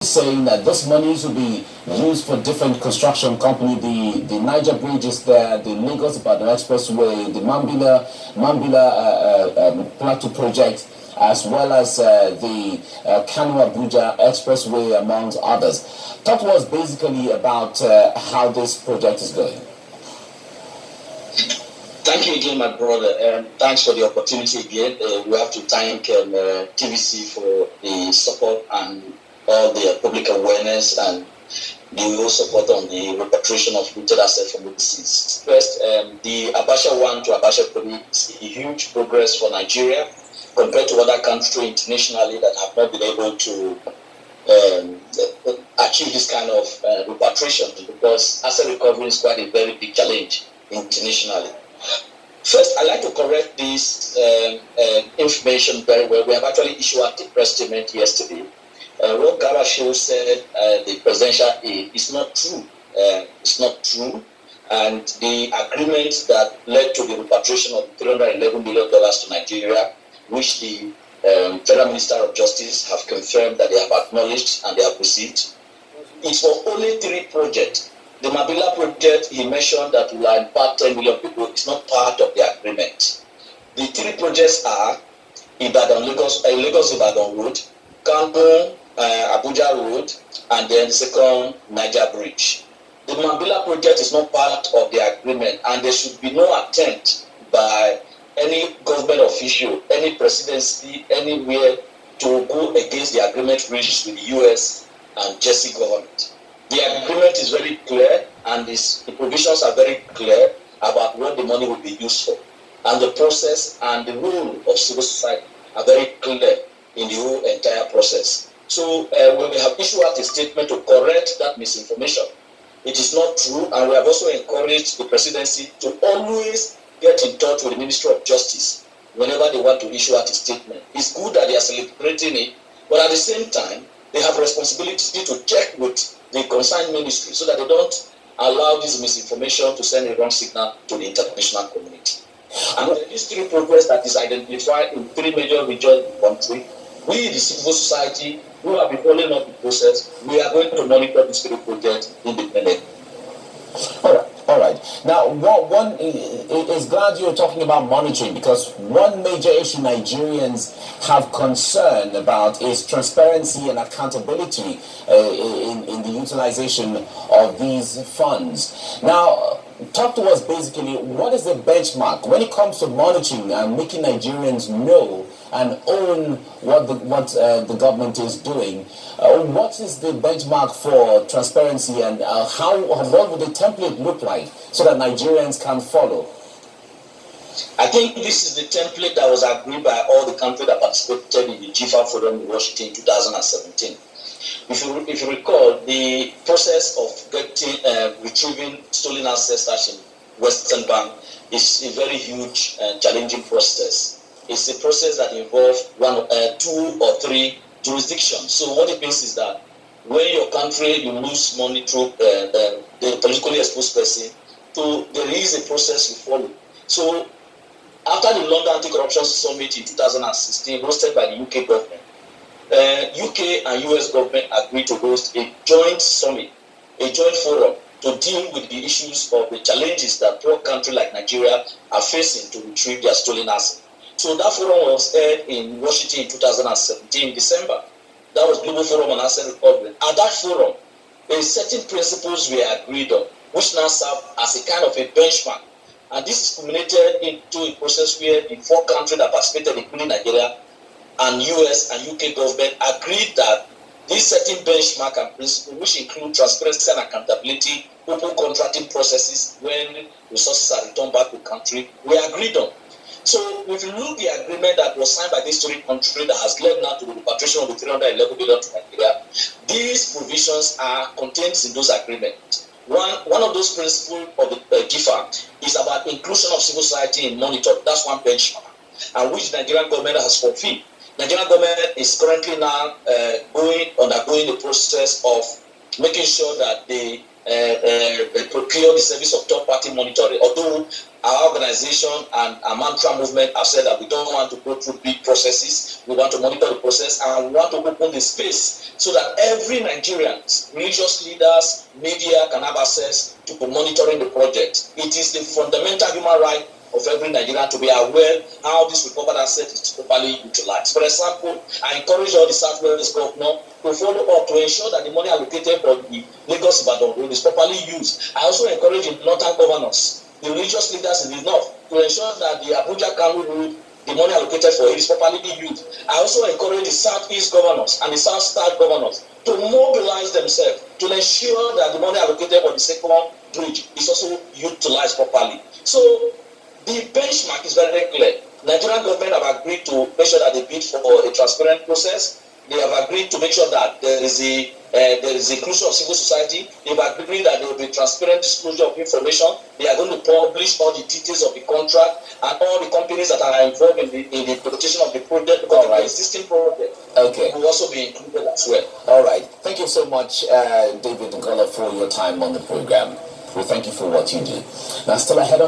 saying that this monies will be used for different construction company. The Niger Bridge is there, the Lagos Ibadan Expressway, the Mambila Plateau project, as well as the Kano Abuja Expressway, amongst others. Talk to us basically about how this project is going. Thank you again, my brother. Thanks for the opportunity again. We have to thank TVC for the support and all the public awareness and the whole support on the repatriation of looted assets from overseas. First, the Abacha 1 to Abacha 3 is a huge progress for Nigeria compared to other countries internationally that have not been able to achieve this kind of repatriation, because asset recovery is quite a very big challenge internationally. First, I'd like to correct this information very well. We have actually issued a press statement yesterday. What Garasho said, the presidential aid, is not true. It's not true. And the agreement that led to the repatriation of $311 million to Nigeria, which the Federal Minister of Justice have confirmed that they have acknowledged and they have received, is for only 3 projects. The Mambila project, he mentioned that will impact 10 million people. It's not part of the agreement. The 3 projects are Lagos Ibadan Road, Kano Abuja Road, and then the second Niger Bridge. The Mambila project is not part of the agreement, and there should be no attempt by any government official, any presidency, anywhere to go against the agreement reached with the US and Jersey government. The agreement is very clear, and the provisions are very clear about what the money will be used for. And the process and the role of civil society are very clear in the whole entire process. So we have issued out a statement to correct that misinformation. It is not true, and we have also encouraged the presidency to always get in touch with the Ministry of Justice whenever they want to issue out a statement. It's good that they are celebrating it, but at the same time, they have responsibility to check with the concerned ministry so that they don't allow this misinformation to send a wrong signal to the international community. And these 3 progress that is identified in 3 major regions of the country, we, the civil society, who have been following up the process, we are going to monitor these 3 projects independently. All right. Now, one is glad you're talking about monitoring, because one major issue Nigerians have concern about is transparency and accountability in the utilization of these funds. Now, talk to us basically, what is the benchmark when it comes to monitoring and making Nigerians know and own what the government is doing? What is the benchmark for transparency, and what would the template look like so that Nigerians can follow? I think this is the template that was agreed by all the countries that participated in the GFA Forum in Washington in 2017. If you recall, the process of retrieving stolen assets such in Western Bank is a very huge and challenging process. It's a process that involves 2 or 3 jurisdictions. So what it means is that when your country, you lose money through the politically exposed person, so there is a process you follow. So after the London Anti-Corruption Summit in 2016, hosted by the UK government, UK and US government agreed to host a joint summit, a joint forum to deal with the issues of the challenges that poor countries like Nigeria are facing to retrieve their stolen assets. So that forum was held in Washington in 2017, December. That was Global Forum on Asset Recovery. At that forum, certain principles were agreed on, which now serve as a kind of a benchmark. And this culminated into a process where the 4 countries that participated, including Nigeria and US and UK government, agreed that these certain benchmark and principles, which include transparency and accountability, open contracting processes when resources are returned back to the country, were agreed on. So if you look at the agreement that was signed by these 3 countries that has led now to the repatriation of the $311 billion to Nigeria, these provisions are contained in those agreements. One of those principles of the GFA is about inclusion of civil society in monitor. That's one benchmark, and which the Nigerian government has fulfilled. Nigerian government is currently now undergoing the process of making sure that they procure the service of third-party monitoring. Although our organization and our mantra movement have said that we don't want to go through big processes, we want to monitor the process, and we want to open the space so that every Nigerian, religious leaders, media can have access to monitoring the project. It is the fundamental human right of every Nigerian to be aware how this recovered asset is properly utilized. For example, I encourage all the Southwest governors to follow up to ensure that the money allocated for the Lagos-Ibadan road is properly used. I also encourage the northern governors, the religious leaders in the north, to ensure that the Abuja-Kano road, the money allocated for it is properly used. I also encourage the southeast governors and the south-south governors to mobilize themselves to ensure that the money allocated for the second bridge is also utilized properly. So the benchmark is very clear. Nigerian government have agreed to make sure that they bid for a transparent process. They have agreed to make sure that there is inclusion of civil society. They have agreed that there will be transparent disclosure of information. They are going to publish all the details of the contract and all the companies that are involved in the production of the project, because the existing project will also be included as well. All right. Thank you so much, David Ugolor, for your time on the program. We thank you for what you do. Now, still ahead on